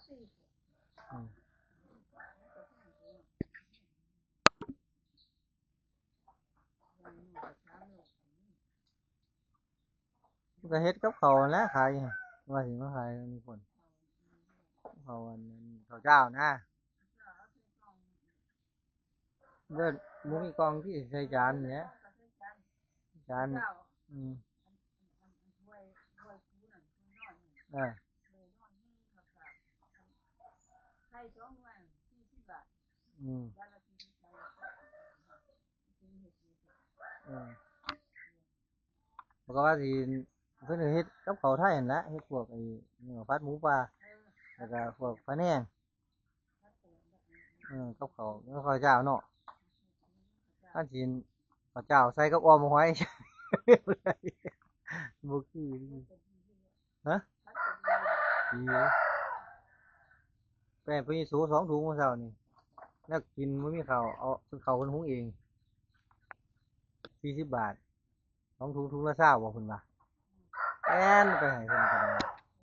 อืมก็เฮ็ดกับเขาวนั่นแหล้วขายว่าสิมาขายมีคนเขาอันนั้นเขาเจ้านะเลือดมุ้งกองที่ใส่จานเนี้ยจานอืมเอออืมเออแล้วก็ว่าสิเพิ่นก็เฮ็ดกับเขาวไทยนั่นแหละเฮ็ดพวกไอ้เนื้อผัดหมูปลาแล้วก็พวกพะแนงกับเขาวแล้วข้าวเจ้าเนาะอันสิข้าวเจ้าใส่กับอ้อมหอยบ่คือฮะดีอยู่แป้งเพิ่นสิสู2ถุงมื้อเช้านี่แล้วกินบ่มีข้าวเอาข้าวเพิ่นหุงเอง40 บาท2ถุงถุงละ20บ่เพิ่นว่าแม่นไปให้เพิ่นก็ได้